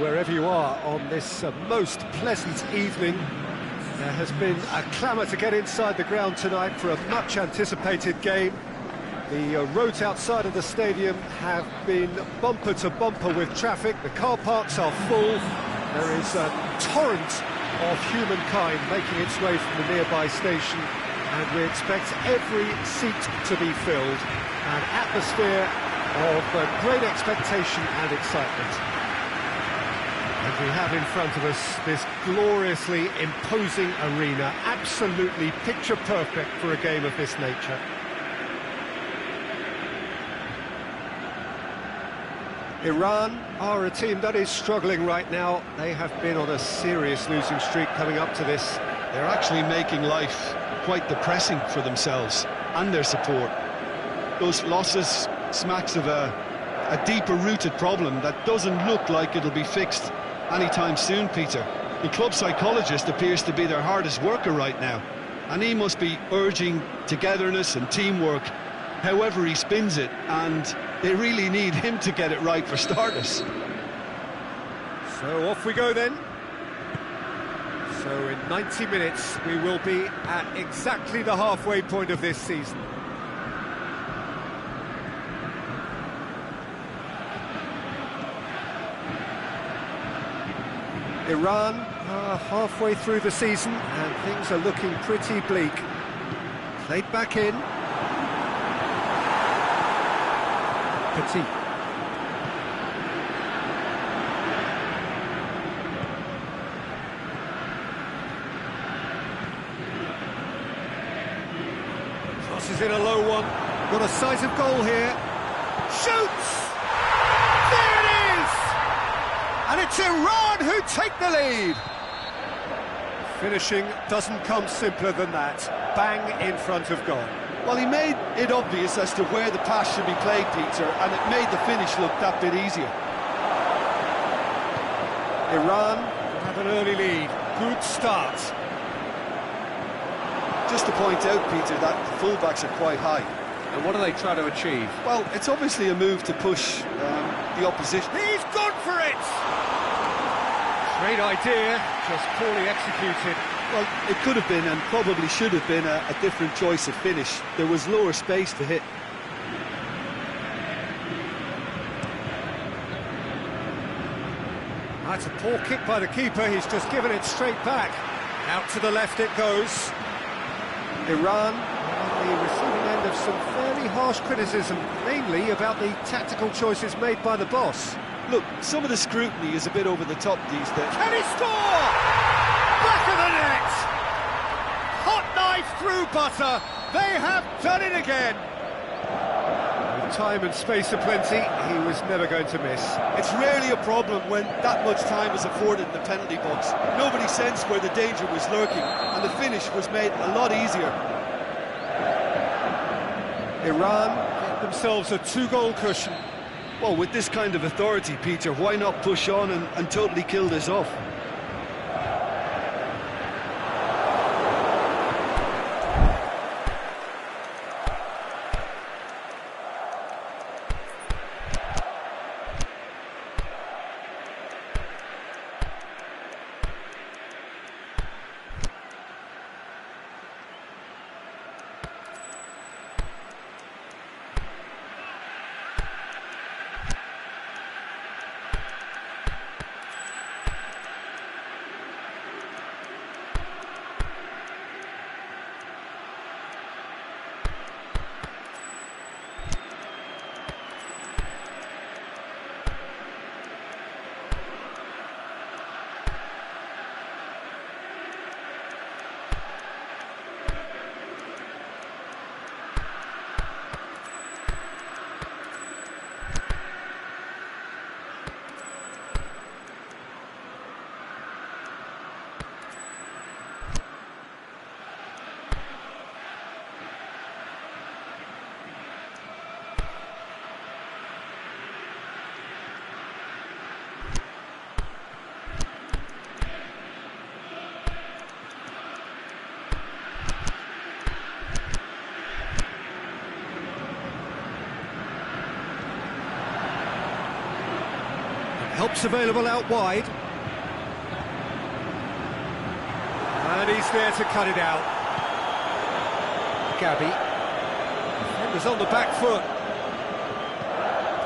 wherever you are on this most pleasant evening. There has been a clamour to get inside the ground tonight for a much-anticipated game. The roads outside of the stadium have been bumper to bumper with traffic. The car parks are full. There is a torrent of humankind making its way from the nearby station, and we expect every seat to be filled. An atmosphere of great expectation and excitement. And we have in front of us this gloriously imposing arena, absolutely picture perfect for a game of this nature. Iran are a team that is struggling right now. They have been on a serious losing streak coming up to this. They're actually making life quite depressing for themselves and their support. Those losses smacks of a deeper-rooted problem that doesn't look like it'll be fixed anytime soon, Peter. The club psychologist appears to be their hardest worker right now, and he must be urging togetherness and teamwork however he spins it, and they really need him to get it right for starters. So off we go then. So in 90 minutes we will be at exactly the halfway point of this season. Iran are halfway through the season and things are looking pretty bleak. Played back in. Petit. Crosses in a low one. Got a sight of goal here. Shoots! There it is! And it's Iran who take the lead. Finishing doesn't come simpler than that. Bang in front of goal. Well, he made it obvious as to where the pass should be played, Peter, and it made the finish look that bit easier. Iran have an early lead. Good start. Just to point out, Peter, that the fullbacks are quite high. And what do they try to achieve? Well, it's obviously a move to push the opposition. He's gone for it! Great idea, just poorly executed. Well, it could have been, and probably should have been, a different choice of finish. There was lower space to hit. That's a poor kick by the keeper, he's just given it straight back. Out to the left it goes. Iran on the receiving end of some fairly harsh criticism, mainly about the tactical choices made by the boss. Look, some of the scrutiny is a bit over the top these days. Can he score? Back of the net! Hot knife through butter. They have done it again. With time and space aplenty, he was never going to miss. It's rarely a problem when that much time is afforded in the penalty box. Nobody sensed where the danger was lurking, and the finish was made a lot easier. Iran get themselves a two-goal cushion. Well, with this kind of authority, Peter, why not push on and totally kill this off? Help's available out wide. And he's there to cut it out. Gabby. Defenders on the back foot.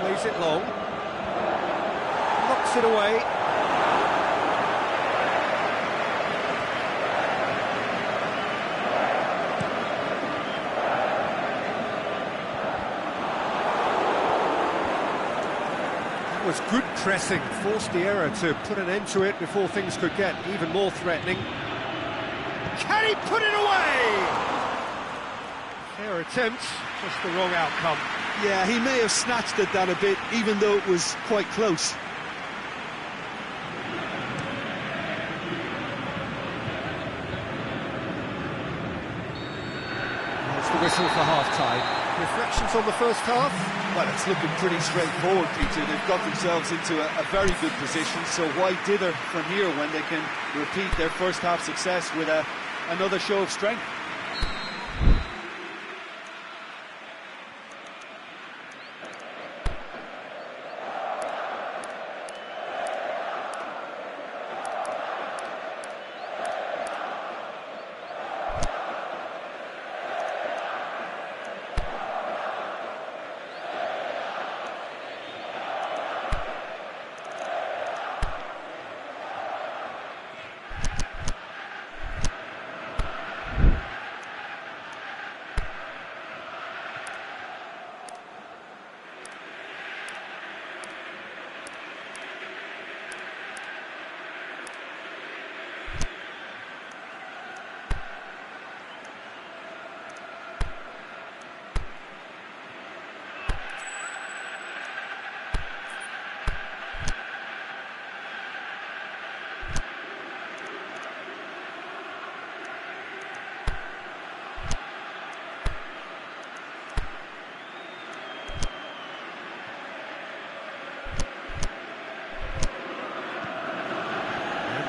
Plays it long. Knocks it away. That was good pressing. Forced the error to put an end to it before things could get even more threatening. Can he put it away? Fair attempt, just the wrong outcome. Yeah, he may have snatched at that a bit, even though it was quite close. There's the whistle for half-time. Reflections on the first half? Well, it's looking pretty straightforward, Peter. They've got themselves into a very good position, so why dither from here when they can repeat their first half success with another show of strength?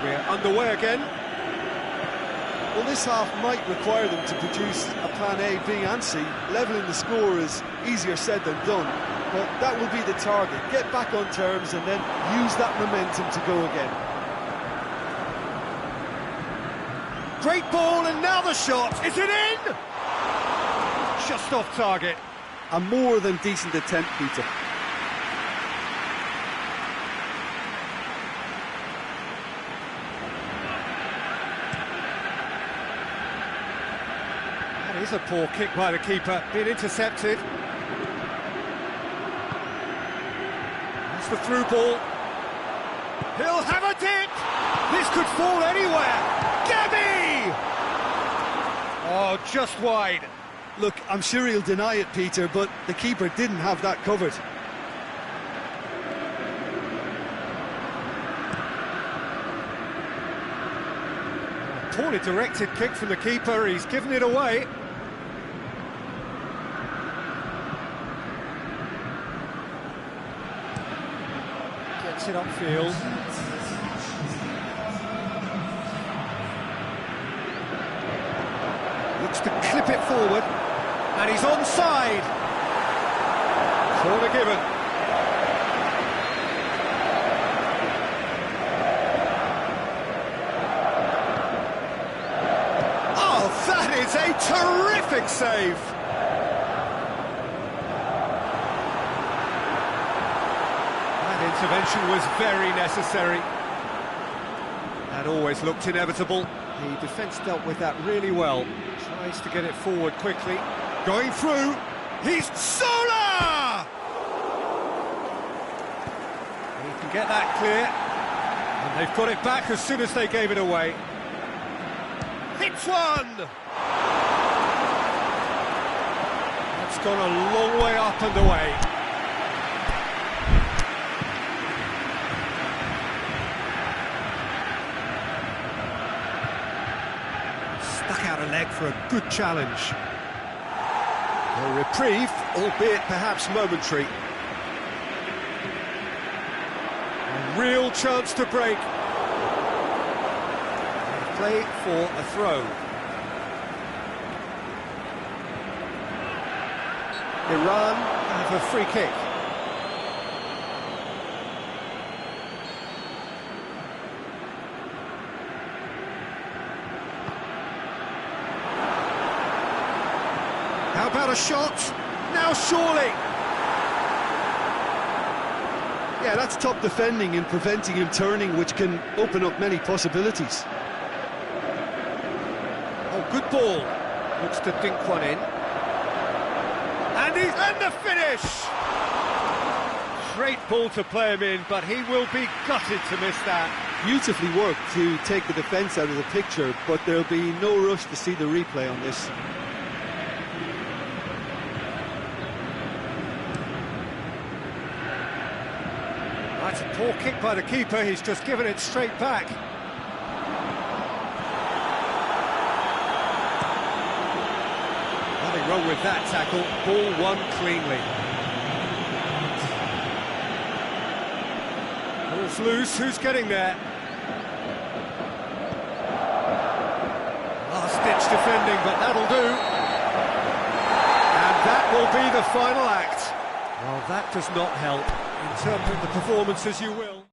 We're underway again. Well, this half might require them to produce a plan A, B and C. Levelling the score is easier said than done, but that will be the target. Get back on terms and then use that momentum to go again. Great ball, and now the shot. Is it in? Just off target. A more than decent attempt, Peter. That is a poor kick by the keeper, being intercepted. That's the through ball. He'll have a dip! This could fall anywhere! Gabby! Oh, just wide. Look, I'm sure he'll deny it, Peter, but the keeper didn't have that covered. Poorly directed kick from the keeper, he's given it away. Gets it upfield. Looks to clip it forward, and he's onside. Corner given. Oh, that is a terrific save. That intervention was very necessary. That always looked inevitable. The defence dealt with that really well. Tries to get it forward quickly. Going through. He's Sola! He can get that clear. And they've got it back as soon as they gave it away. Hits one! That's gone a long way up and away. Stuck out a leg for a good challenge. A reprieve, albeit perhaps momentary. A real chance to break. Play for a throw. Iran have a free kick. about a shot. Now surely. Yeah, that's top defending and preventing him turning, which can open up many possibilities. Oh, good ball. Looks to dink one in. And the finish! Great ball to play him in, but he will be gutted to miss that. Beautifully worked to take the defence out of the picture, but there'll be no rush to see the replay on this. That's a poor kick by the keeper, he's just given it straight back. Nothing wrong with that tackle, ball won cleanly. Ball's loose, who's getting there? Last-ditch defending, but that'll do. And that will be the final act. Well, that does not help. Interpret the performance as you will.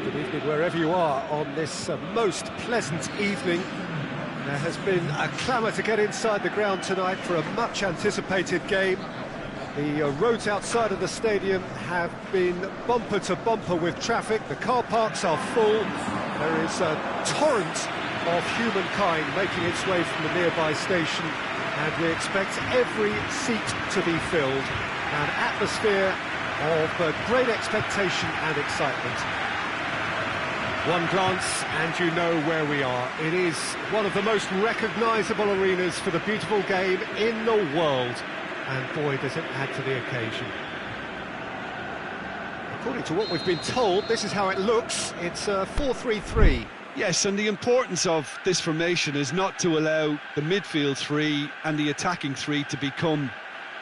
Good evening wherever you are on this most pleasant evening. There has been a clamour to get inside the ground tonight for a much anticipated game. The roads outside of the stadium have been bumper to bumper with traffic. The car parks are full. There is a torrent of humankind making its way from the nearby station, and we expect every seat to be filled. An atmosphere of great expectation and excitement. One glance and you know where we are. It is one of the most recognisable arenas for the beautiful game in the world, and boy does it add to the occasion. According to what we've been told, this is how it looks. It's 4-3-3. Yes, and the importance of this formation is not to allow the midfield three and the attacking three to become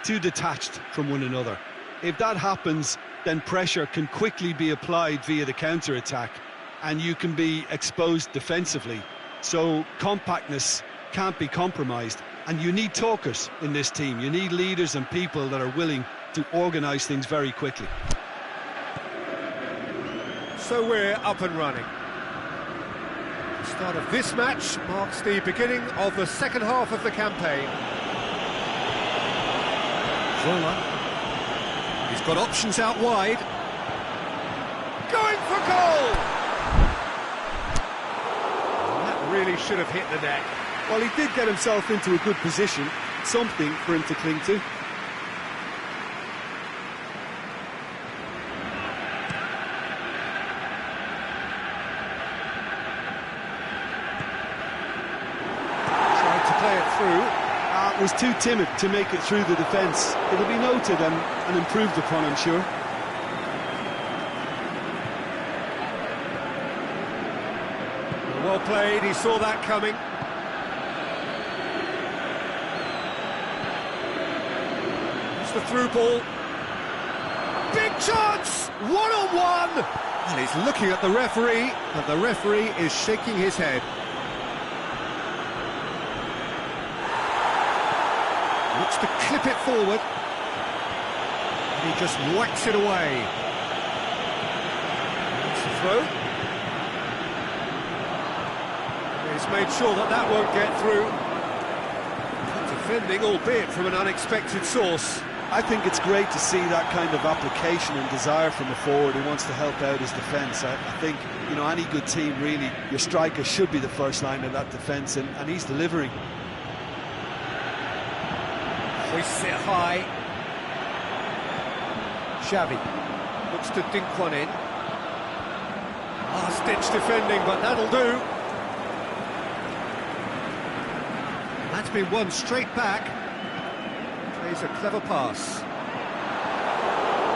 too detached from one another. If that happens, then pressure can quickly be applied via the counter-attack, and you can be exposed defensively. So compactness can't be compromised, and you need talkers in this team. You need leaders and people that are willing to organise things very quickly. So we're up and running. The start of this match marks the beginning of the second half of the campaign. Zola. He's got options out wide. Going for goal! That really should have hit the net. Well, he did get himself into a good position, something for him to cling to. Tried to play it through. Was too timid to make it through the defence. It'll be noted and improved upon, I'm sure. Well played, he saw that coming. It's the through ball. Big chance! One-on-one! And he's looking at the referee, and the referee is shaking his head. Looks to clip it forward. And he just whacks it away. That's the throw. He's made sure that that won't get through. Defending, albeit from an unexpected source. I think it's great to see that kind of application and desire from a forward who wants to help out his defence. I think, you know, any good team, really, your striker should be the first line of that defence, and he's delivering. Hoists it high. Xavi looks to dink one in. Last-ditch defending, but that'll do. That's been won straight back. Plays a clever pass.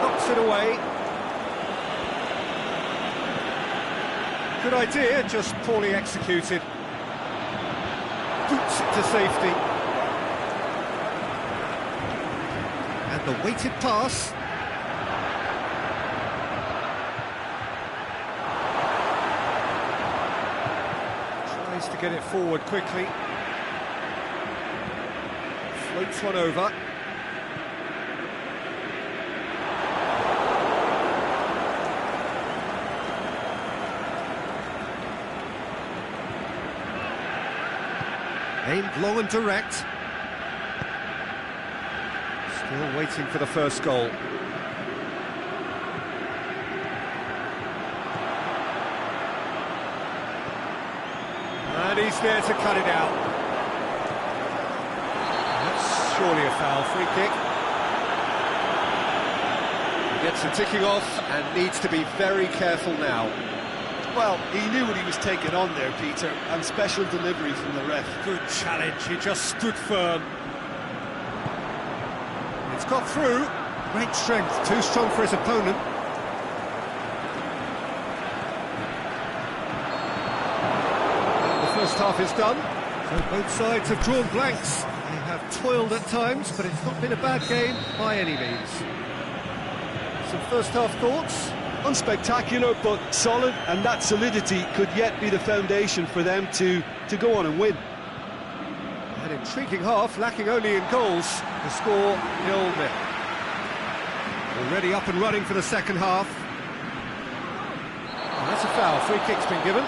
Knocks it away. Good idea, just poorly executed. Boots it to safety. And the weighted pass. Tries to get it forward quickly. Floats one over. Aimed long and direct. Still waiting for the first goal. And he's there to cut it out. That's surely a foul. Free kick. He gets it ticking off and needs to be very careful now. Well, he knew what he was taking on there, Peter, and special delivery from the ref. Good challenge, he just stood firm. It's got through. Great strength, too strong for his opponent. The first half is done, so both sides have drawn blanks. They have toiled at times, but it's not been a bad game by any means. Some first half thoughts? Unspectacular, but solid, and that solidity could yet be the foundation for them to go on and win. An intriguing half, lacking only in goals. The score 0-0. Already up and running for the second half. And that's a foul. Free kick's been given.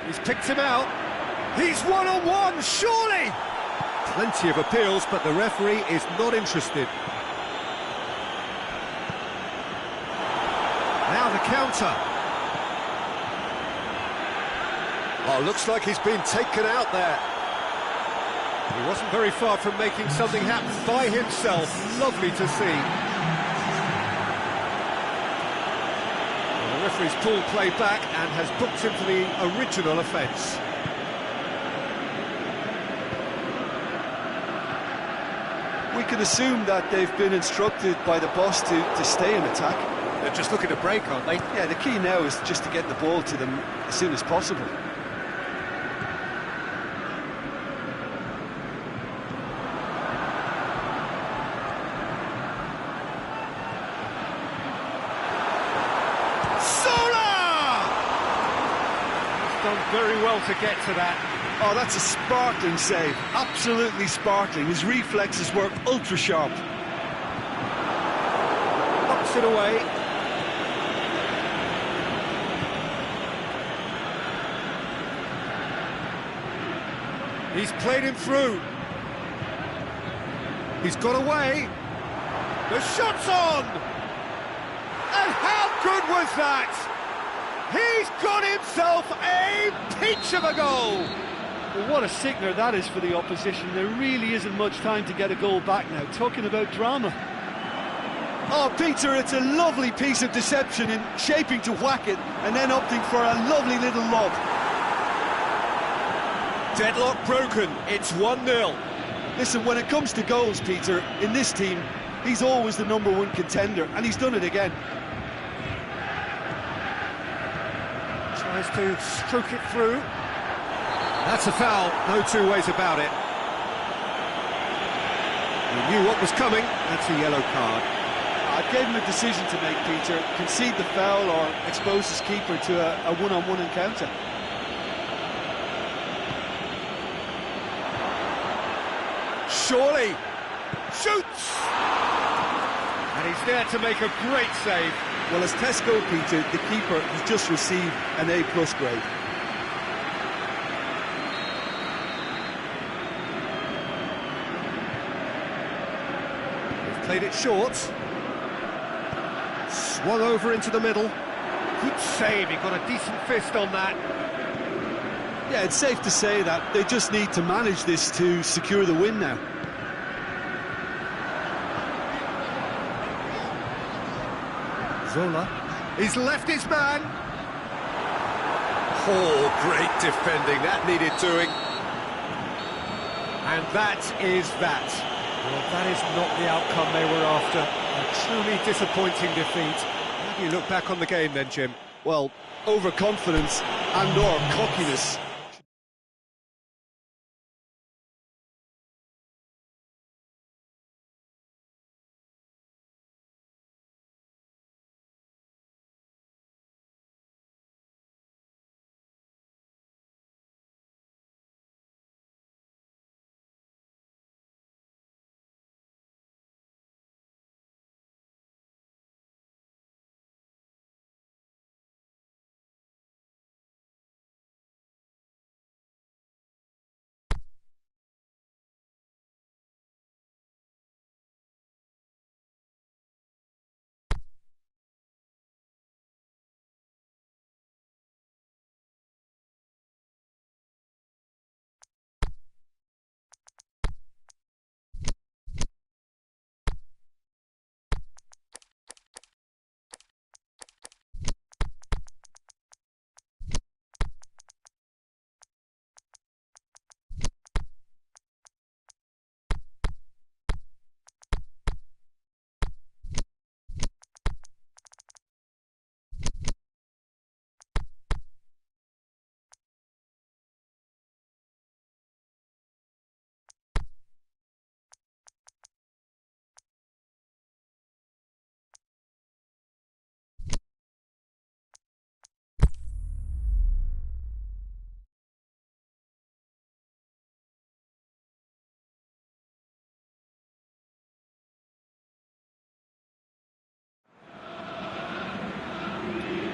He's picked him out. He's one-on-one, surely! Plenty of appeals, but the referee is not interested. Now the counter. Oh, looks like he's been taken out there. He wasn't very far from making something happen by himself. Lovely to see. The referee's pulled play back and has booked him for the original offence. We can assume that they've been instructed by the boss to stay in attack. They're just looking to break, aren't they? Yeah, the key now is just to get the ball to them as soon as possible. Done very well to get to that. Oh, that's a sparkling save. Absolutely sparkling. His reflexes were ultra sharp. Knocks it away. He's played him through. He's got away. The shot's on! And how good was that? He's got himself a peach of a goal! Well, what a sickener that is for the opposition. There really isn't much time to get a goal back now. Talking about drama. Oh, Peter, it's a lovely piece of deception in shaping to whack it and then opting for a lovely little lob. Deadlock broken, it's 1-0. Listen, when it comes to goals, Peter, in this team, he's always the #1 contender, and he's done it again. Tries to stroke it through. That's a foul, no two ways about it. He knew what was coming, that's a yellow card. I gave him a decision to make, Peter. Concede the foul or expose his keeper to a one-on-one encounter. Surely shoots! And he's there to make a great save. Well, as tests go, Peter, the keeper has just received an A+ grade. They've played it short. Swung over into the middle. Good save, he got a decent fist on that. Yeah, it's safe to say that they just need to manage this to secure the win now. Zola, he's left his man. Oh, great defending, that needed doing. And that is that. Well, that is not the outcome they were after. A truly disappointing defeat. How do you look back on the game then, Jim? Well, overconfidence and/or cockiness.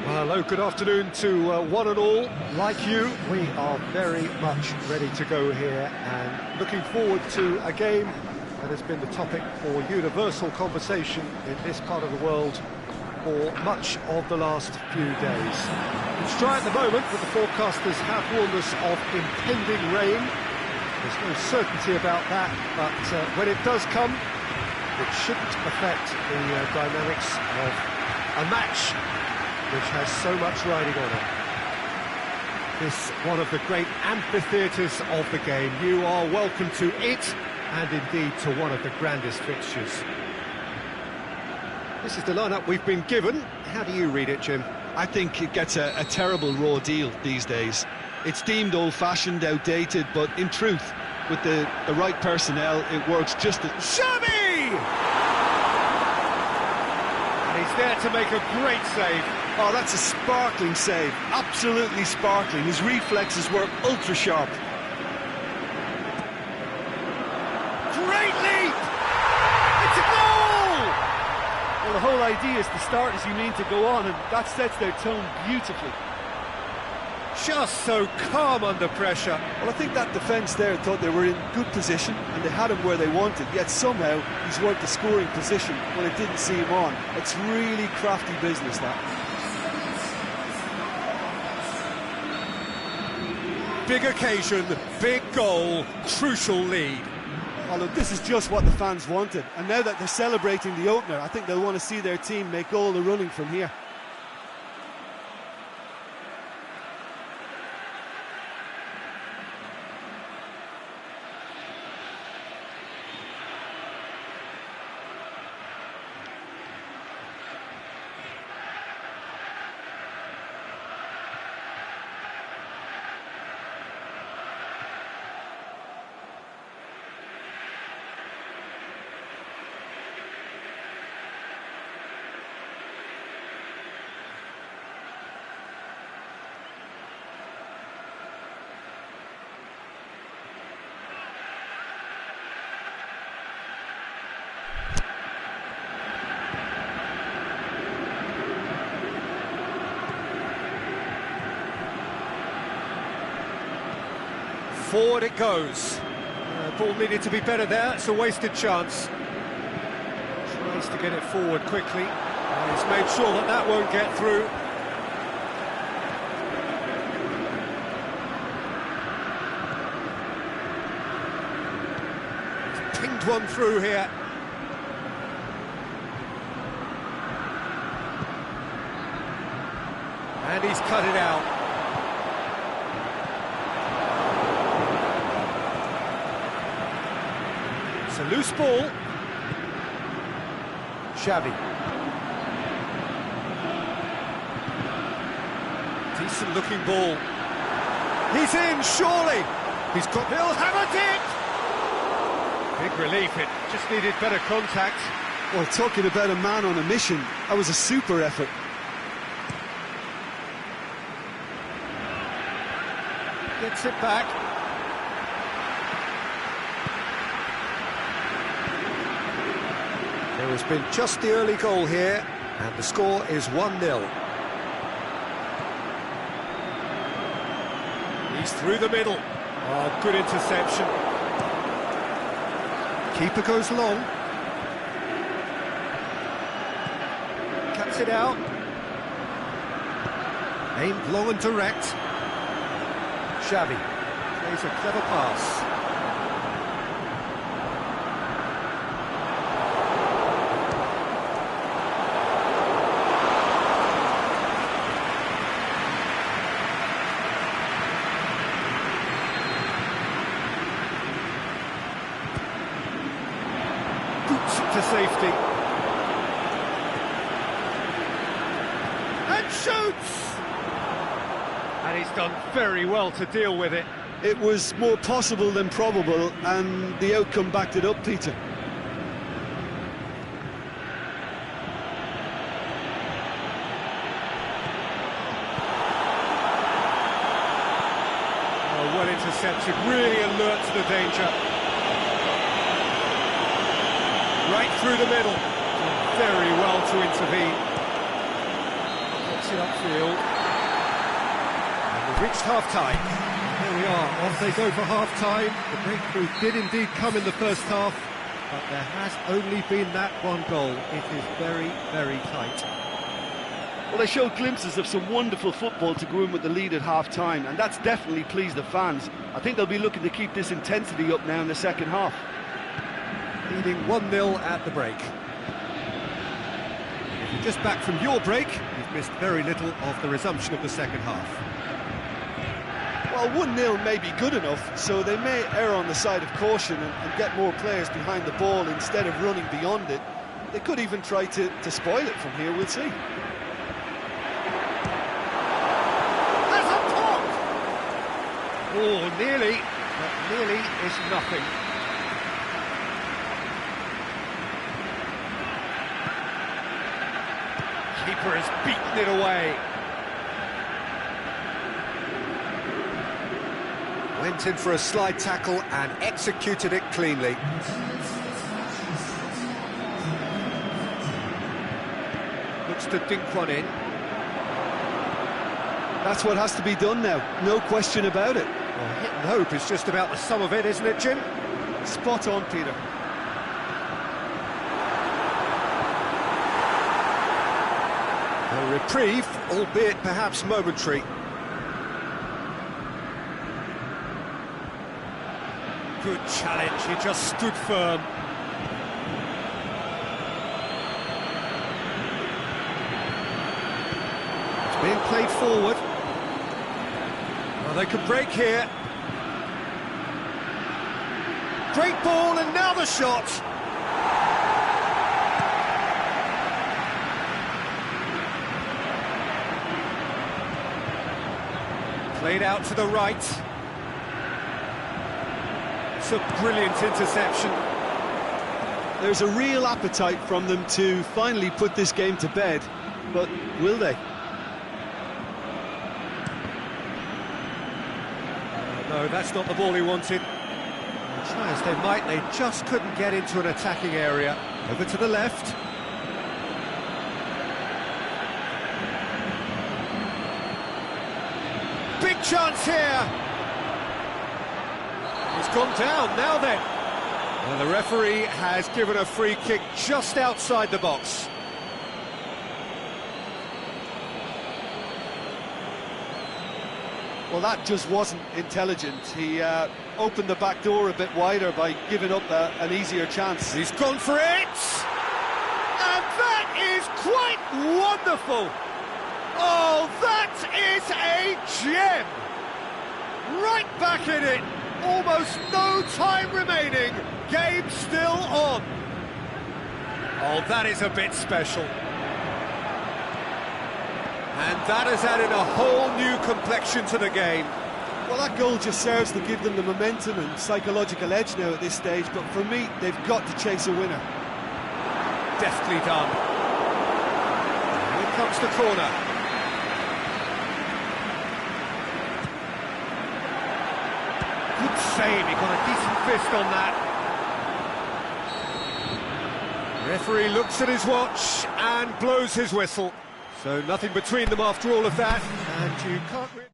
Hello, good afternoon to one and all. Like you, we are very much ready to go here and looking forward to a game that has been the topic for universal conversation in this part of the world for much of the last few days. It's dry at the moment, but the forecasters have warned us of impending rain. There's no certainty about that, but when it does come, it shouldn't affect the dynamics of a match which has so much riding on it. This one of the great amphitheatres of the game. You are welcome to it, and indeed to one of the grandest fixtures. This is the lineup we've been given. How do you read it, Jim? I think it gets a terrible raw deal these days. It's deemed old-fashioned, outdated, but in truth, with the right personnel, it works just as... Xavi! And he's there to make a great save. Oh, that's a sparkling save. Absolutely sparkling. His reflexes were ultra-sharp. Great leap! It's a goal! Well, the whole idea is to start as you mean to go on, and that sets their tone beautifully. Just so calm under pressure. Well, I think that defence there thought they were in good position and they had him where they wanted, yet somehow he's worked the scoring position when it didn't see him on. It's really crafty business, that. Big occasion, big goal, crucial lead. Oh, look, this is just what the fans wanted, and now that they're celebrating the opener, I think they'll want to see their team make all the running from here. Forward it goes. Ball needed to be better there. It's a wasted chance. Tries to get it forward quickly. He's made sure that that won't get through. He's pinged one through here. And he's cut it out. It's a loose ball. Xavi. Decent looking ball. He's in, surely. He's got, he'll have it! Big relief, it just needed better contact. Well, talking about a man on a mission, that was a super effort. Gets it back. There has been just the early goal here, and the score is 1-0. He's through the middle. Oh, good interception. Keeper goes long. Cuts it out. Aimed long and direct. Xavi plays a clever pass. To safety. And shoots! And he's done very well to deal with it. It was more possible than probable, and the outcome backed it up, Peter. Oh, well intercepted, really alert to the danger. Right through the middle. Very well to intervene. Gets it upfield. And we've reached half-time. Here we are, off they go for half-time. The breakthrough did indeed come in the first half, but there has only been that one goal. It is very, very tight. Well, they showed glimpses of some wonderful football to go in with the lead at half-time, and that's definitely pleased the fans. I think they'll be looking to keep this intensity up now in the second half. Leading 1-0 at the break. If you Just back from your break, you've missed very little of the resumption of the second half. Well, 1-0 may be good enough, so they may err on the side of caution and get more players behind the ball instead of running beyond it. They could even try to spoil it from here, we'll see. That's a pop! Oh, nearly, but nearly is nothing. Keeper has beaten it away. Went in for a slide tackle and executed it cleanly. Looks to dink one in. That's what has to be done now, no question about it. Well, hit and hope is just about the sum of it, isn't it, Jim? Spot on, Peter. A reprieve, albeit perhaps momentary. Good challenge, he just stood firm. It's being played forward. Well, they could break here. Great ball, and now the shot. Played out to the right. It's a brilliant interception. There's a real appetite from them to finally put this game to bed, but will they? No, that's not the ball he wanted. Try as they might, they just couldn't get into an attacking area. Over to the left. Big chance here. He's gone down, now then. And the referee has given a free kick just outside the box. Well, that just wasn't intelligent. He opened the back door a bit wider by giving up an easier chance. He's gone for it! And that is quite wonderful! Oh, that is a gem! Right back in it! Almost no time remaining, game still on. Oh, that is a bit special. And that has added a whole new complexion to the game. Well, that goal just serves to give them the momentum and psychological edge now at this stage, but for me, they've got to chase a winner. Deftly done. Here comes the corner. Good save, he got a decent fist on that. Referee looks at his watch and blows his whistle. So nothing between them after all of that, and you can't really...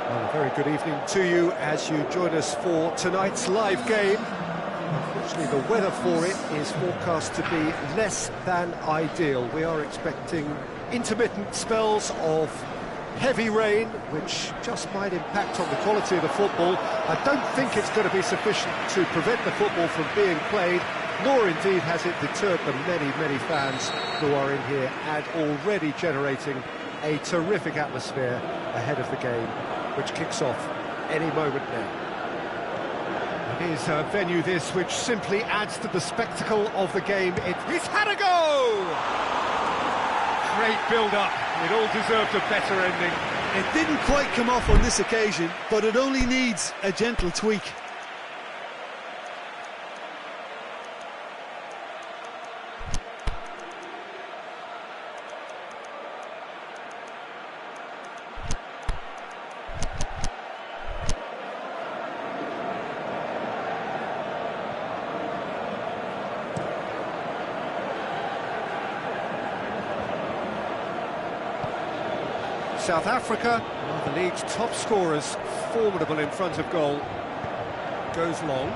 Well, a very good evening to you as you join us for tonight's live game. Unfortunately, the weather for it is forecast to be less than ideal. We are expecting intermittent spells of heavy rain, which just might impact on the quality of the football. I don't think it's going to be sufficient to prevent the football from being played, nor indeed has it deterred the many fans who are in here and already generating a terrific atmosphere ahead of the game, which kicks off any moment now. It is a venue this which simply adds to the spectacle of the game. He's had a go! Great build-up. It all deserved a better ending. It didn't quite come off on this occasion, but it only needs a gentle tweak. South Africa, one of the league's top scorers, formidable in front of goal. Goes long.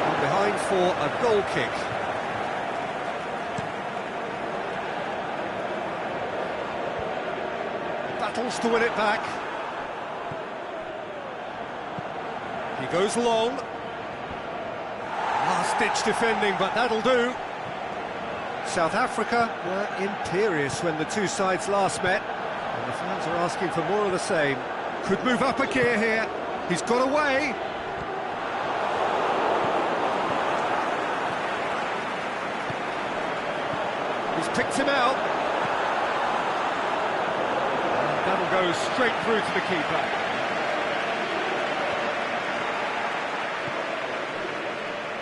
And behind for a goal kick. Battles to win it back. He goes long. Last-ditch defending, but that'll do. South Africa were imperious when the two sides last met, and the fans are asking for more of the same. Could move up a gear here. He's got away. He's picked him out. And that'll go straight through to the keeper.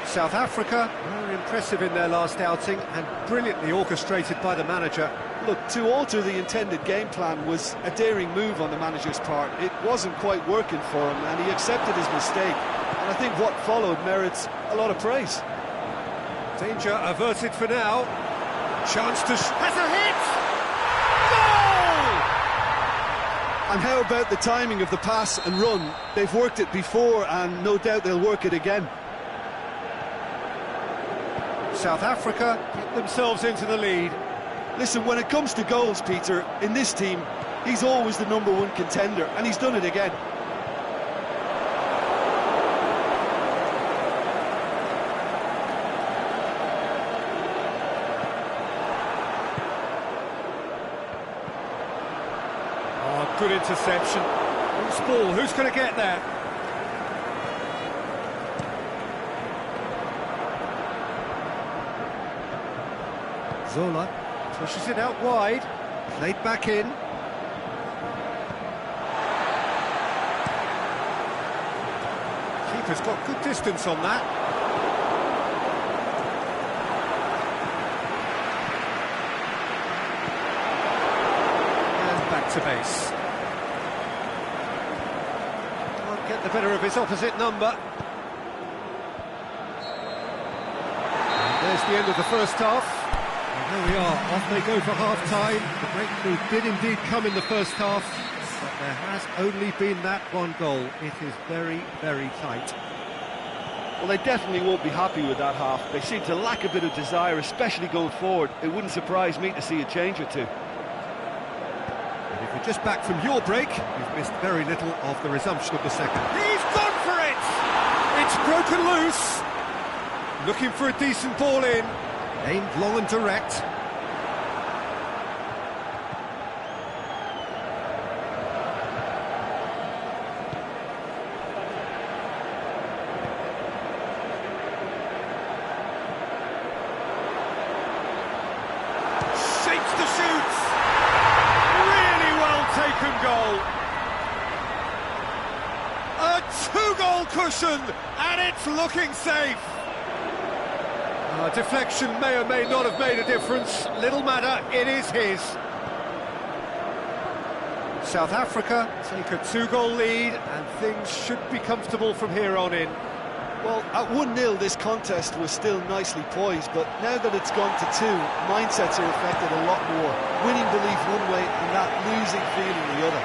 South Africa were impressive in their last outing and brilliantly orchestrated by the manager. Look, to alter the intended game plan was a daring move on the manager's part. It wasn't quite working for him, and he accepted his mistake. And I think what followed merits a lot of praise. Danger averted for now. Chance to... has a hit! And how about the timing of the pass and run? They've worked it before, and no doubt they'll work it again. South Africa get themselves into the lead. Listen, when it comes to goals, Peter, in this team, he's always the #1 contender, and he's done it again. Oh, good interception. Loose ball, who's going to get there? Zola pushes it out wide, played back in. Keeper's got good distance on that. And back to base. Can't get the better of his opposite number. And there's the end of the first half. There we are, off they go for half-time. The breakthrough did indeed come in the first half, but there has only been that one goal. It is very, very tight. Well, they definitely won't be happy with that half. They seem to lack a bit of desire, especially going forward. It wouldn't surprise me to see a change or two. And if you're just back from your break, you've missed very little of the resumption of the second. He's gone for it! It's broken loose. Looking for a decent ball in. Aimed long and direct. Shapes to shoot. Really well taken goal. A two-goal cushion, and it's looking safe. Deflection may or may not have made a difference. Little matter, it is his. South Africa take a two-goal lead, and things should be comfortable from here on in. Well, at 1-0, this contest was still nicely poised, but now that it's gone to 2, mindsets are affected a lot more. Winning belief one way and that losing feeling the other.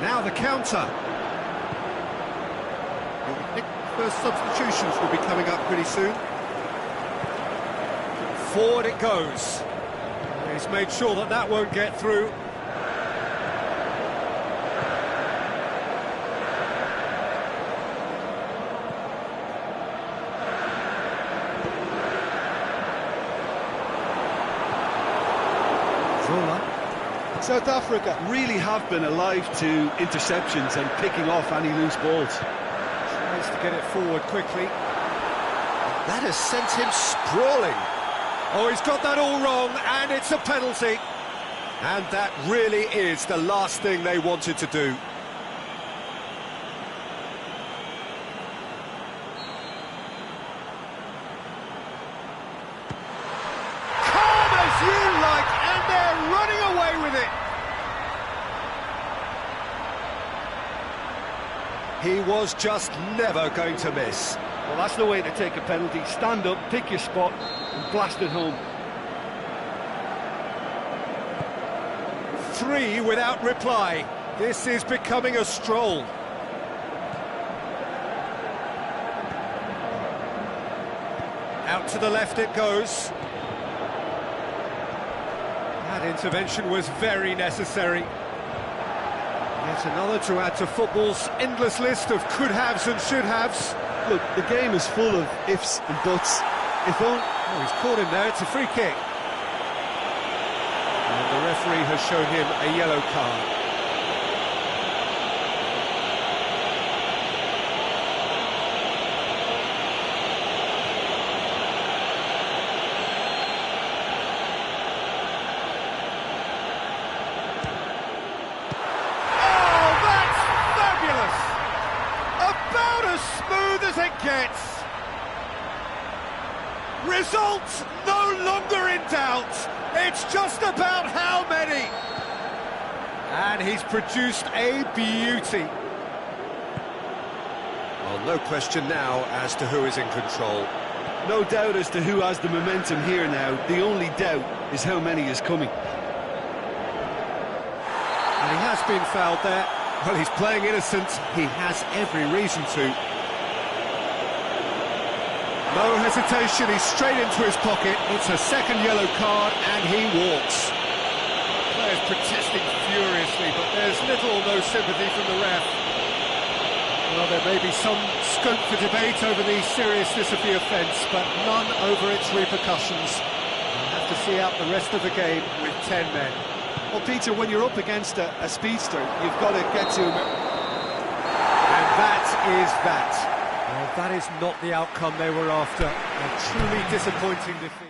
Now the counter. The first substitutions will be coming up pretty soon. Forward it goes. He's made sure that that won't get through. Zola. South Africa really have been alive to interceptions and picking off any loose balls. Tries to get it forward quickly. That has sent him sprawling. Oh, he's got that all wrong, and it's a penalty. And that really is the last thing they wanted to do. Calm as you like, and they're running away with it. He was just never going to miss. Well, that's the way to take a penalty. Stand up, pick your spot, and blast it home. 3 without reply. This is becoming a stroll. Out to the left it goes. That intervention was very necessary. Yet another to add to football's endless list of could-haves and should-haves. Look, the game is full of ifs and buts. If only... Oh, he's caught him there, it's a free kick. And the referee has shown him a yellow card. Gets. Results no longer in doubt. It's just about how many. And he's produced a beauty. Well, no question now as to who is in control. No doubt as to who has the momentum here now. The only doubt is how many is coming. And he has been fouled there. Well, he's playing innocent. He has every reason to. No hesitation, he's straight into his pocket. It's a second yellow card and he walks. Players protesting furiously, but there's little or no sympathy from the ref. Well, there may be some scope for debate over the seriousness of the offence, but none over its repercussions. We'll have to see out the rest of the game with 10 men. Well, Peter, when you're up against a speedster, you've got to get to him. And that is that. Well, that is not the outcome they were after. A truly disappointing defeat.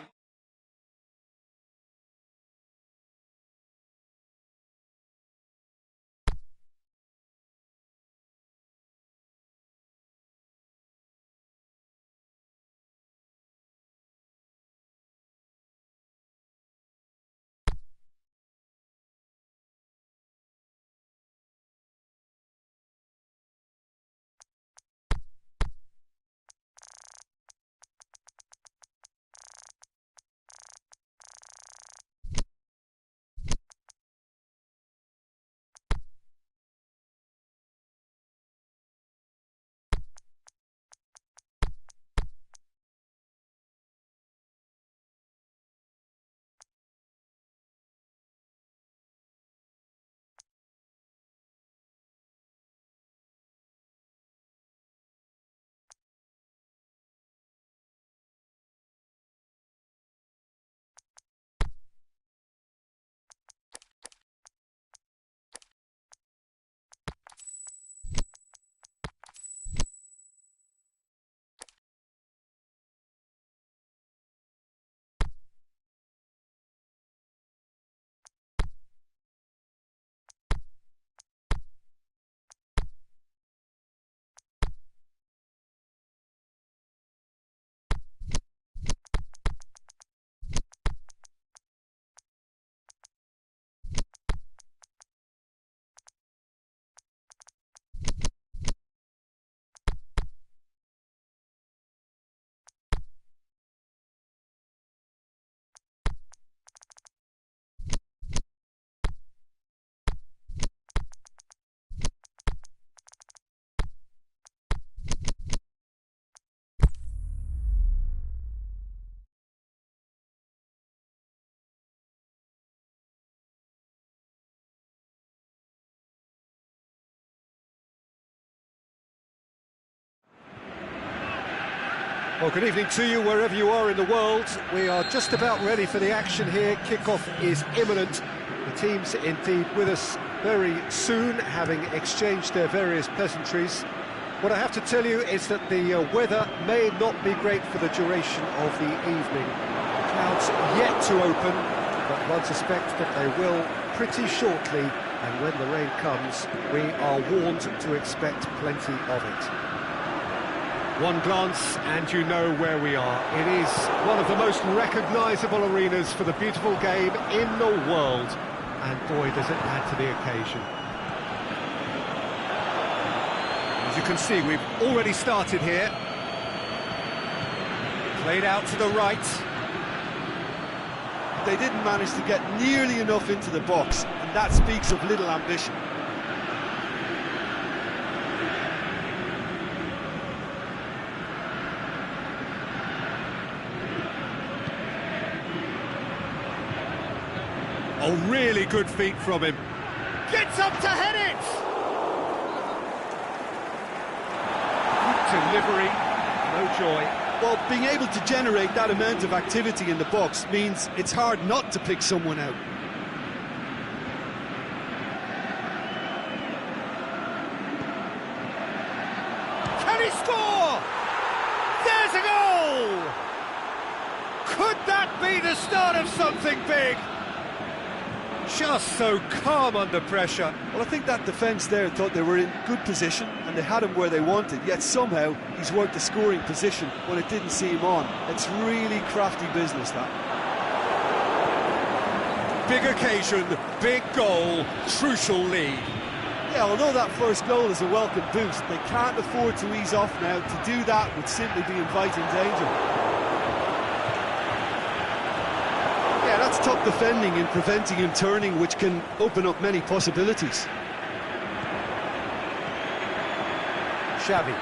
Well, good evening to you wherever you are in the world. We are just about ready for the action here. Kickoff is imminent. The teams indeed with us very soon, having exchanged their various pleasantries. What I have to tell you is that the weather may not be great for the duration of the evening. The clouds yet to open, but one suspects that they will pretty shortly, and when the rain comes, we are warned to expect plenty of it. One glance and you know where we are. It is one of the most recognisable arenas for the beautiful game in the world. And boy, does it add to the occasion. He's you can see, we've already started here. Played out to the right. They didn't manage to get nearly enough into the box, and that speaks of little ambition. Oh, really good feet from him. Gets up to head it! Good delivery, no joy. Well, being able to generate that amount of activity in the box means it's hard not to pick someone out. Can he score? There's a goal! Could that be the start of something big? Just so calm under pressure. Well, I think that defence there thought they were in good position and they had him where they wanted, yet somehow he's worked the scoring position when it didn't see him on. It's really crafty business, that. Big occasion, big goal, crucial lead. Yeah, although that first goal is a welcome boost, they can't afford to ease off now. To do that would simply be inviting danger. Yeah, that's top defending and preventing him turning, which can open up many possibilities. Xavi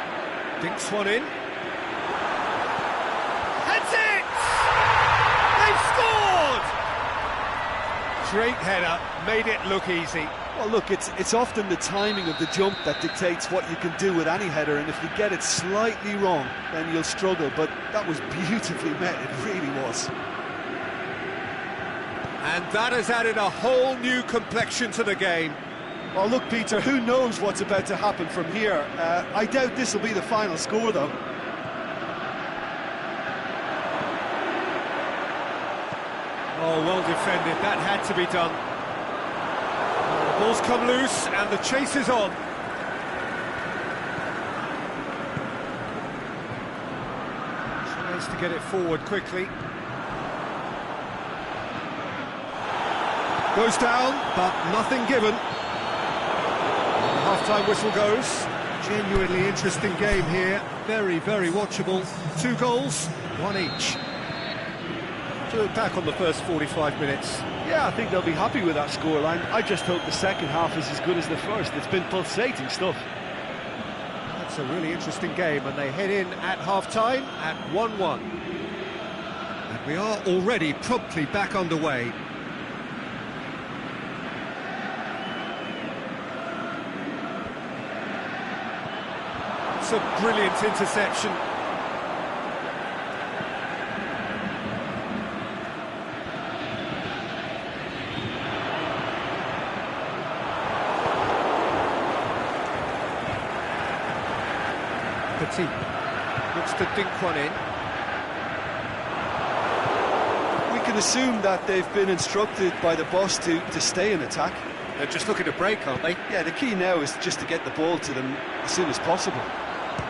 dinks one in. That's it! They've scored! Great header, made it look easy. Well, look, it's often the timing of the jump that dictates what you can do with any header, and if you get it slightly wrong, then you'll struggle, but that was beautifully met, it really was. And that has added a whole new complexion to the game. Well, look, Peter, who knows what's about to happen from here? I doubt this will be the final score, though. Oh, well defended. That had to be done. The ball's come loose and the chase is on. Tries to get it forward quickly. Goes down, but nothing given. The half-time whistle goes. Genuinely interesting game here. Very, very watchable. 2 goals, 1 each. To look back on the first 45 minutes. Yeah, I think they'll be happy with that scoreline. I just hope the second half is as good as the first. It's been pulsating stuff. That's a really interesting game, and they head in at half-time at 1-1. And we are already promptly back underway. It's a brilliant interception. Petit looks to dink one in. We can assume that they've been instructed by the boss to stay in attack. They're just looking to break, aren't they? Yeah, the key now is just to get the ball to them as soon as possible.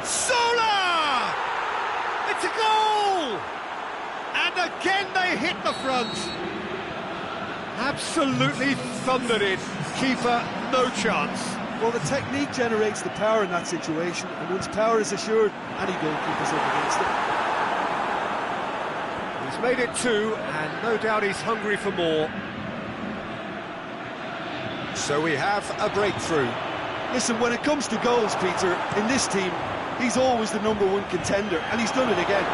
Sola! It's a goal! And again they hit the front. Absolutely thundered it. Keeper, no chance. Well, the technique generates the power in that situation, and once power is assured, any goalkeeper's up against it. He's made it 2, and no doubt he's hungry for more. So we have a breakthrough. Listen, when it comes to goals, Peter, in this team, he's always the #1 contender, and he's done it again.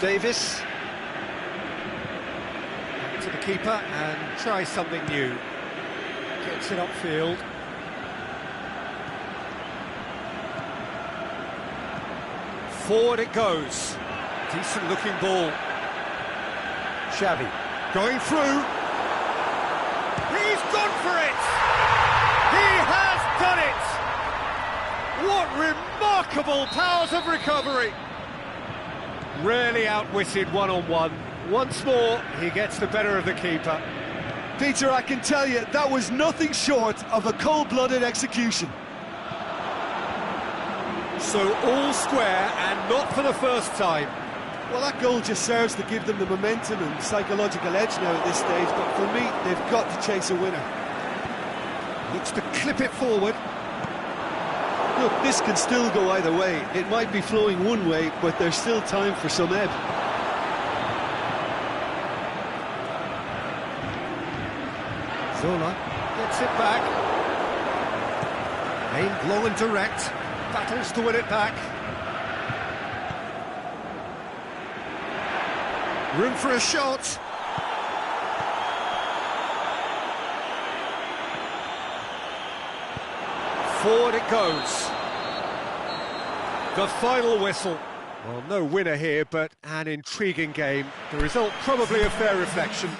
Davis. To the keeper and tries something new. Gets it upfield. Forward it goes. Decent looking ball. Xavi going through. He's gone for it! He has done it! What remarkable powers of recovery! Really outwitted one-on-one. Once more, he gets the better of the keeper. Peter, I can tell you, that was nothing short of a cold-blooded execution. So all square, and not for the first time. Well, that goal just serves to give them the momentum and psychological edge now at this stage, but for me, they've got to chase a winner. Looks to clip it forward. Look, this can still go either way. It might be flowing one way, but there's still time for some ebb. Zola gets it back. Aimed long and direct. Battles to win it back. Room for a shot. Forward it goes. The final whistle. Well, no winner here, but an intriguing game. The result probably a fair reflection.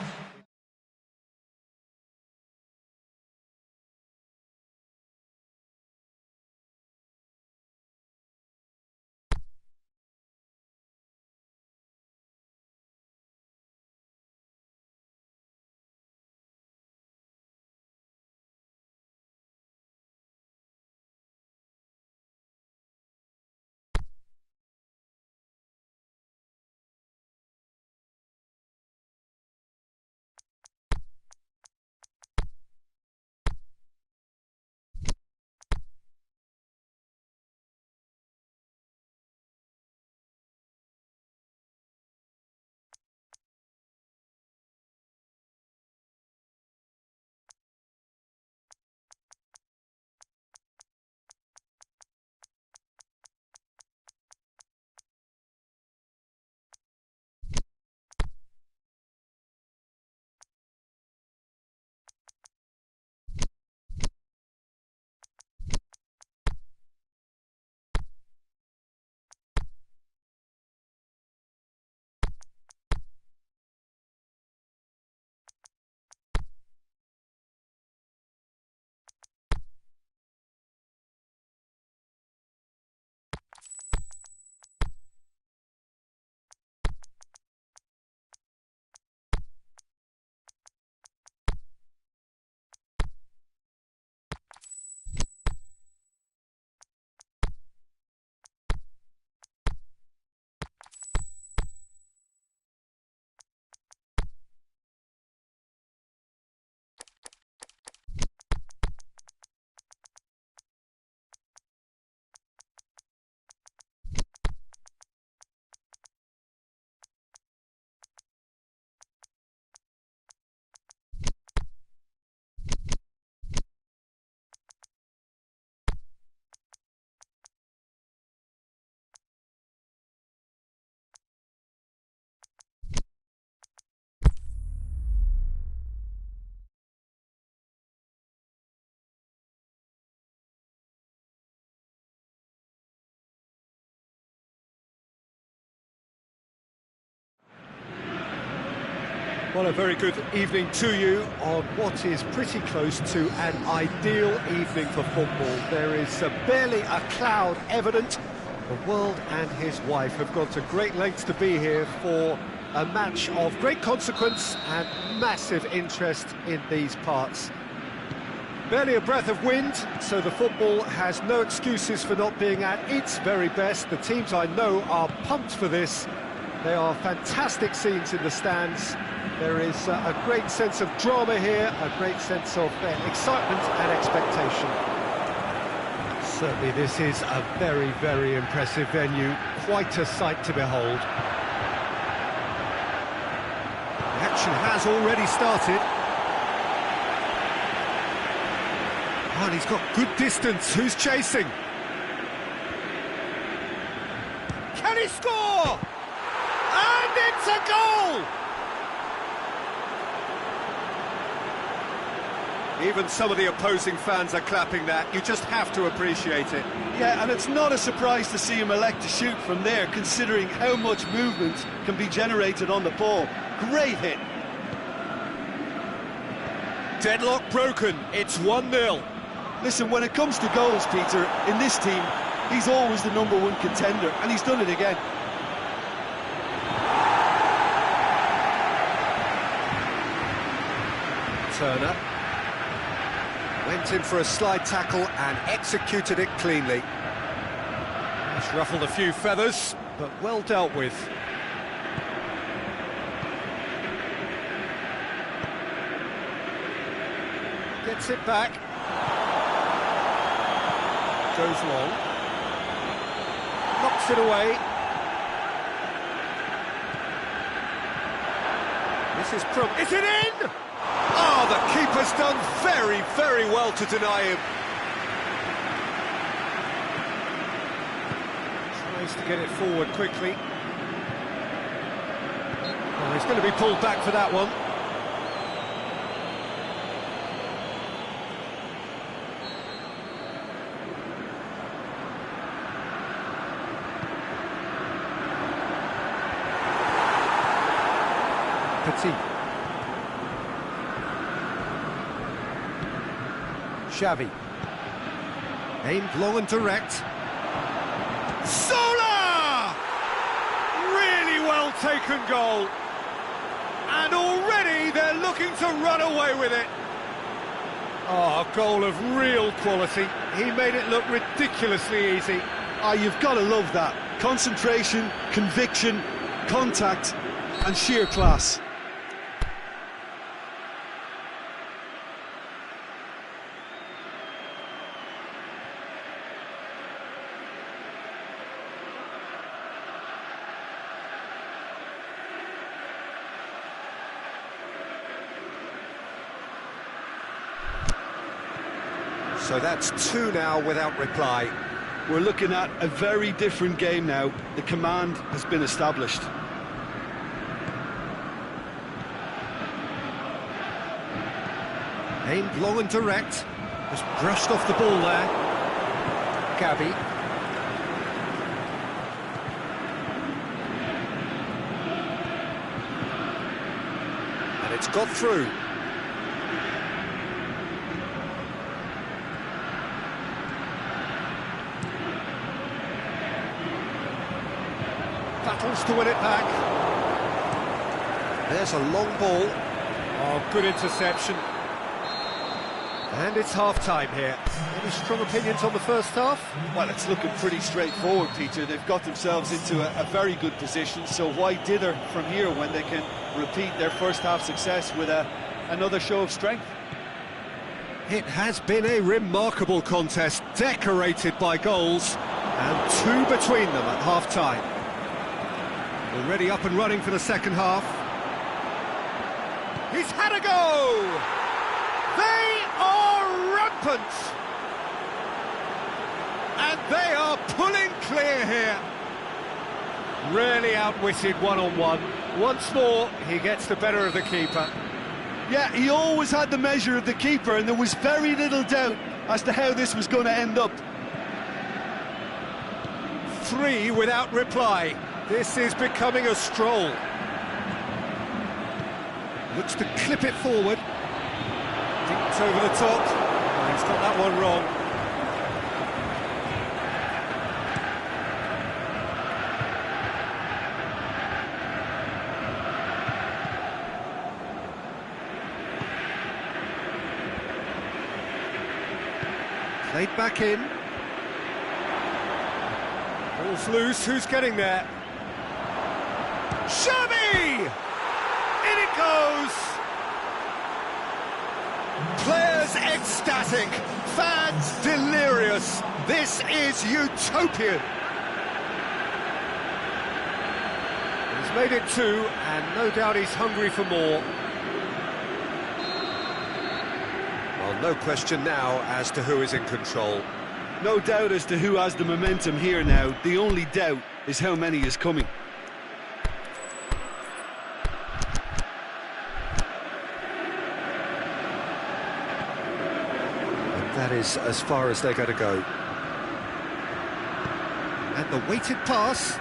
Well, a very good evening to you on what is pretty close to an ideal evening for football. There is barely a cloud evident. The world and his wife have gone to great lengths to be here for a match of great consequence and massive interest in these parts. Barely a breath of wind, so the football has no excuses for not being at its very best. The teams I know are pumped for this. They are fantastic scenes in the stands. There is a great sense of drama here, a great sense of excitement and expectation. Certainly this is a very, very impressive venue. Quite a sight to behold. The action has already started. And he's got good distance. Who's chasing? Can he score? And it's a goal! Even some of the opposing fans are clapping that. You just have to appreciate it. Yeah, and it's not a surprise to see him elect to shoot from there, considering how much movement can be generated on the ball. Great hit. Deadlock broken. It's 1-0. Listen, when it comes to goals, Peter, in this team, he's always the #1 contender, and he's done it again. Turner went in for a slide tackle and executed it cleanly. It's ruffled a few feathers, but well dealt with. Gets it back. Goes long. Knocks it away. This is Is it in? Oh, the keeper's done very, very well to deny him. Tries to get it forward quickly. Oh, he's going to be pulled back for that one. Petit. Xavi. Aimed long and direct. Sola! Really well taken goal. And already they're looking to run away with it. Oh, a goal of real quality. He made it look ridiculously easy. Ah, you've got to love that. Concentration, conviction, contact, and sheer class. So that's 2 now without reply. We're looking at a very different game now. The command has been established. Aimed long and direct. Just brushed off the ball there. Gavi. And it's got through. Battles to win it back. There's a long ball. Oh, good interception. And it's half-time here. Any strong opinions on the first half? Well, it's looking pretty straightforward, Peter. They've got themselves into a very good position, so why dither from here when they can repeat their first half success with another show of strength? It has been a remarkable contest, decorated by goals, and 2 between them at half-time. Already up and running for the second half. He's had a go! They are rampant! And they are pulling clear here. Really outwitted one-on-one. Once more, he gets the better of the keeper. Yeah, he always had the measure of the keeper, and there was very little doubt as to how this was going to end up. 3 without reply. This is becoming a stroll. Looks to clip it forward. Dinked over the top. Oh, he's got that one wrong. Played back in. Ball's loose, who's getting there? Xavi! In it goes! Players ecstatic, fans delirious. This is utopian. He's made it 2, and no doubt he's hungry for more. Well, no question now as to who is in control. No doubt as to who has the momentum here now. The only doubt is how many is coming. That is as far as they're going to go. And the weighted pass.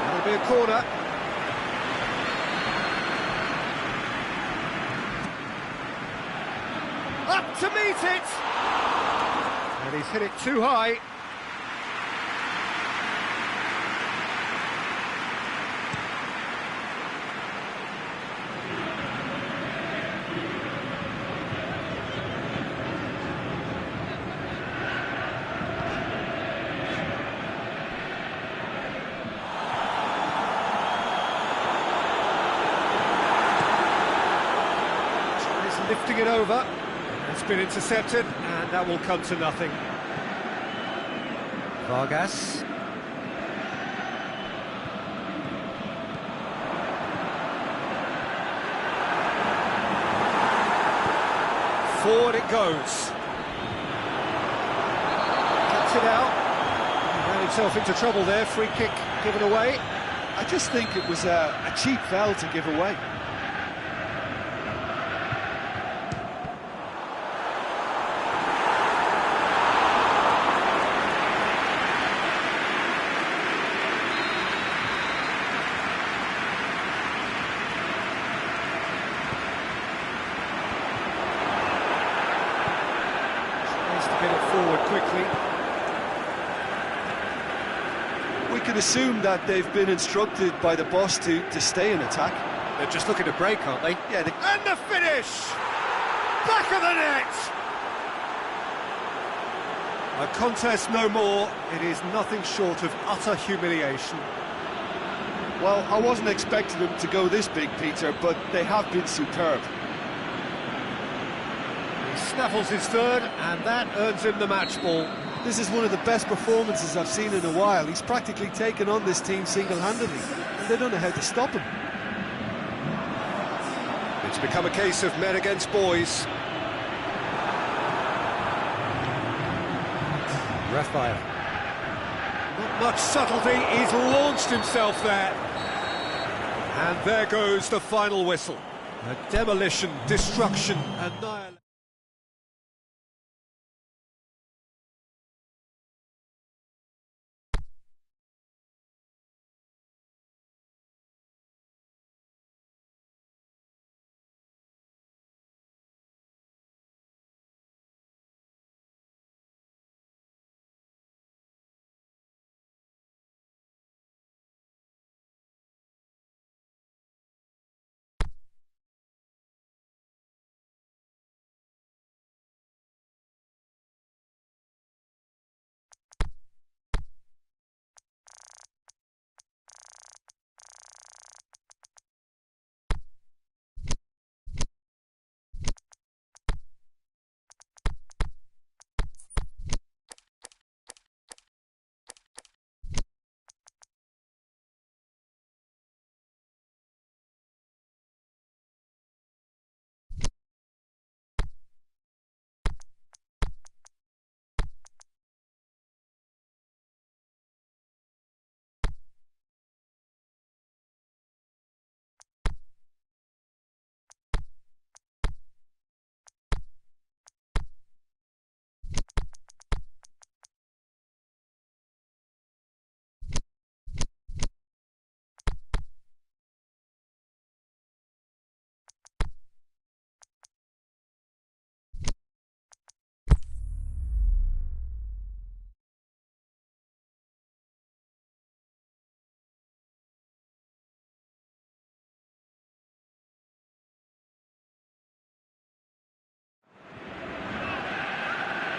That'll be a corner. Up to meet it! And he's hit it too high. Lifting it over. That's been intercepted, and that will come to nothing. Vargas. Forward it goes. Cuts it out. He ran himself into trouble there. Free kick given away. I just think it was a cheap foul to give away. Get it forward quickly. We can assume that they've been instructed by the boss to stay in attack. They're just looking to break, aren't they? Yeah. And the finish! Back of the net! A contest no more. It is nothing short of utter humiliation. Well, I wasn't expecting them to go this big, Peter, but they have been superb. Snaffles his third, and that earns him the match ball. This is one of the best performances I've seen in a while. He's practically taken on this team single-handedly, and they don't know how to stop him. It's become a case of men against boys. Raphael. Not much subtlety, he's launched himself there. And there goes the final whistle. A demolition, destruction, annihilation.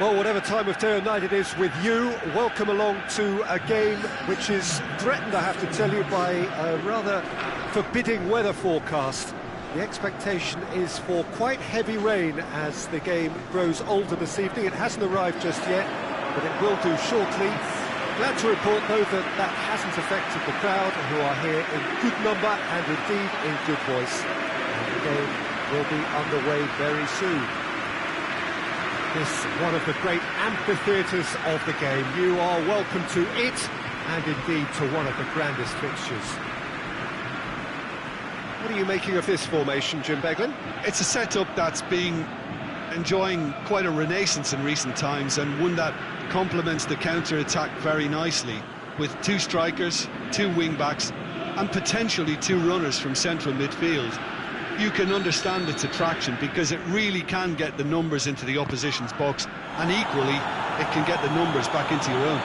Well, whatever time of day or night it is with you, welcome along to a game which is threatened, I have to tell you, by a rather forbidding weather forecast. The expectation is for quite heavy rain as the game grows older this evening. It hasn't arrived just yet, but it will do shortly. Glad to report, though, that that hasn't affected the crowd, who are here in good number and indeed in good voice. And the game will be underway very soon. This one of the great amphitheatres of the game. You are welcome to it, and indeed to one of the grandest fixtures. What are you making of this formation, Jim Beglin? It's a setup that's been enjoying quite a renaissance in recent times, and one that complements the counter-attack very nicely, with two strikers, two wing-backs, and potentially two runners from central midfield. You can understand its attraction because it really can get the numbers into the opposition's box, and equally it can get the numbers back into your own.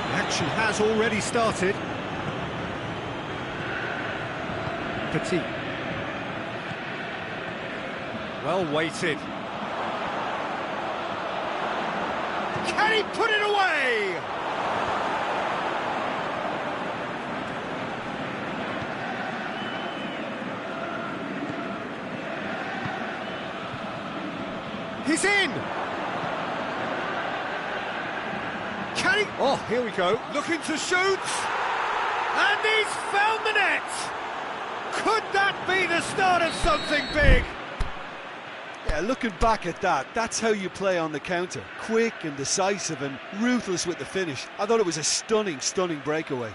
The action has already started. Petit. Well weighted. Can he put it away? He's in! Can he? Oh, here we go. Looking to shoot! And he's found the net! Could that be the start of something big? Yeah, looking back at that, that's how you play on the counter. Quick and decisive and ruthless with the finish. I thought it was a stunning, stunning breakaway.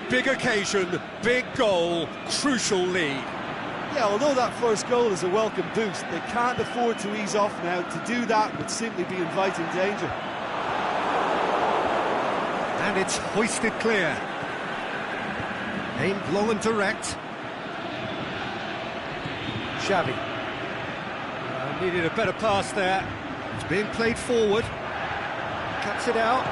Big occasion, big goal, crucial lead. Yeah, although that first goal is a welcome boost, they can't afford to ease off now. To do that would simply be inviting danger. And it's hoisted clear. Aimed long and direct. Xavi. Needed a better pass there. It's being played forward. Cuts it out.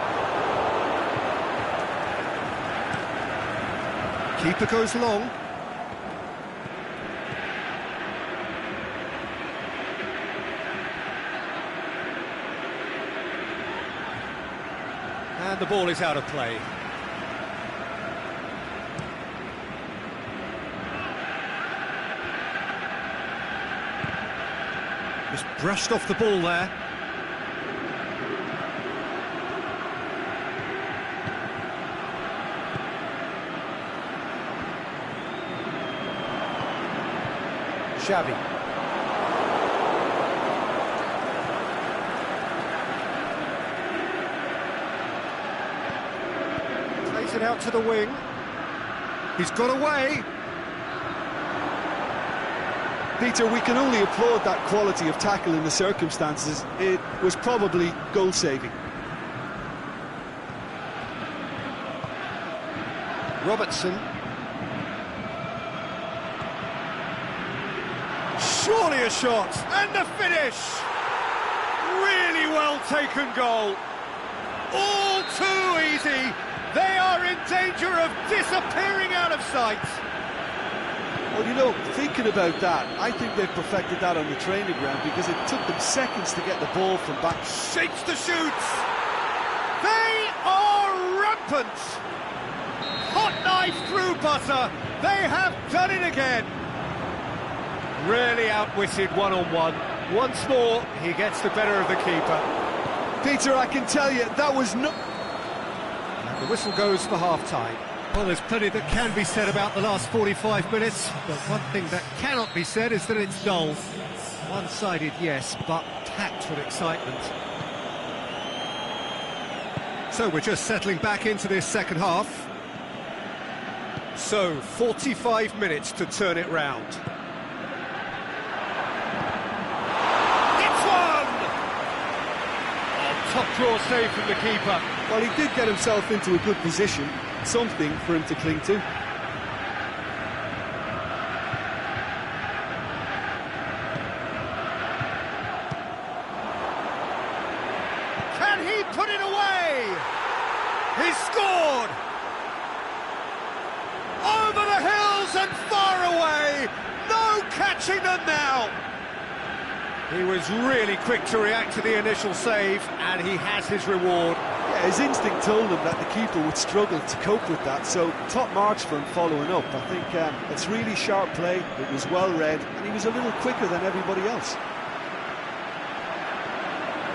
Keeper goes long. And the ball is out of play. Just brushed off the ball there. Xavi. Plays it out to the wing. He's got away. Peter, we can only applaud that quality of tackle in the circumstances. It was probably goal-saving. Robertson. Surely a shot, and the finish! Really well taken goal. All too easy. They are in danger of disappearing out of sight. Well, you know, thinking about that, I think they've perfected that on the training ground because it took them seconds to get the ball from back. Shakes the shoots. They are rampant. Hot knife through butter. They have done it again. Really outwitted one-on-one. Once more, he gets the better of the keeper. Peter, I can tell you, that was no... And the whistle goes for half-time. Well, there's plenty that can be said about the last 45 minutes, but one thing that cannot be said is that it's dull. One-sided, yes, but packed with excitement. So we're just settling back into this second half. So, 45 minutes to turn it round. Top draw save from the keeper. Well, he did get himself into a good position, something for him to cling to. Can he put it away? He's scored! Over the hills and far away! No catching them now! He was really quick to react to the initial save, and he has his reward. Yeah, his instinct told him that the keeper would struggle to cope with that, so top marks for him following up. I think it's really sharp play, it was well read, and he was a little quicker than everybody else.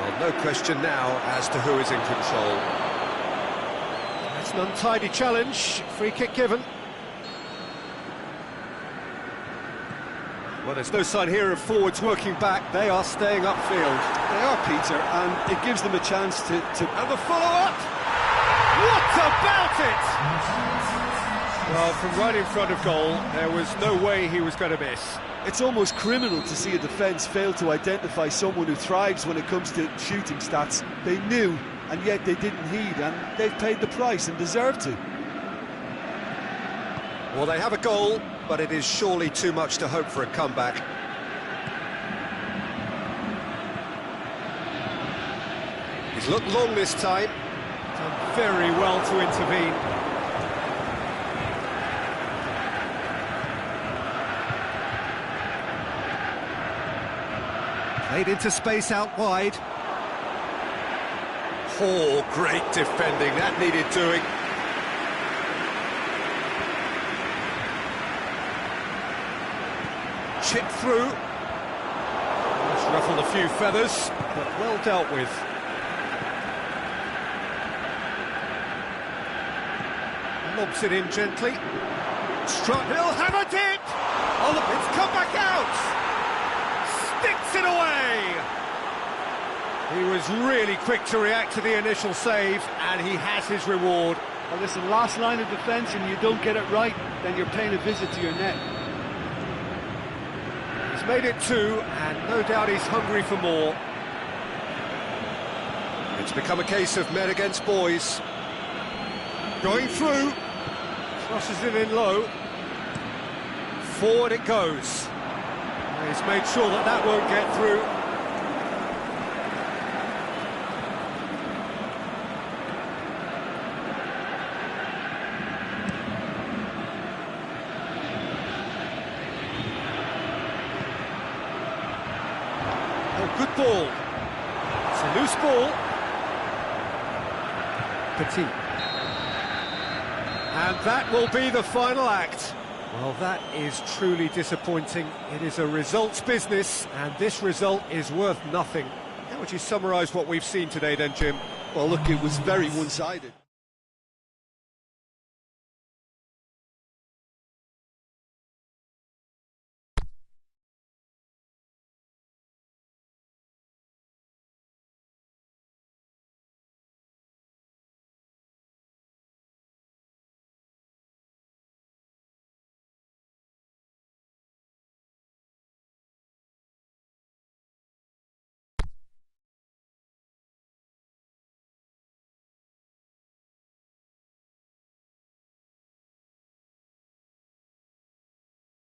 Well, no question now as to who is in control. That's an untidy challenge, free kick given. Well, there's no sign here of forwards working back. They are staying upfield. They are, Peter, and it gives them a chance to... And the follow-up! What about it? Well, from right in front of goal, there was no way he was going to miss. It's almost criminal to see a defence fail to identify someone who thrives when it comes to shooting stats. They knew, and yet they didn't heed, and they've paid the price and deserve to. Well, they have a goal, but it is surely too much to hope for a comeback. He's looked long this time. Done very well to intervene. Played into space out wide. Oh, great defending. That needed doing. chip through. It's ruffled a few feathers, but well dealt with. Lobs it in gently. Struck, he'll hammer it! Oh, look, it's come back out! Sticks it away! He was really quick to react to the initial save, and he has his reward. Well, listen, last line of defence, and you don't get it right, then you're paying a visit to your net. He's made it 2, and no doubt he's hungry for more. It's become a case of men against boys. Going through. Crosses it in low. Forward it goes. He's made sure that that won't get through. Oh, good ball. It's a loose ball. Petit. And that will be the final act. Well, that is truly disappointing. It is a results business, and this result is worth nothing. How would you summarise what we've seen today then, Jim? Well, look, it was very one-sided.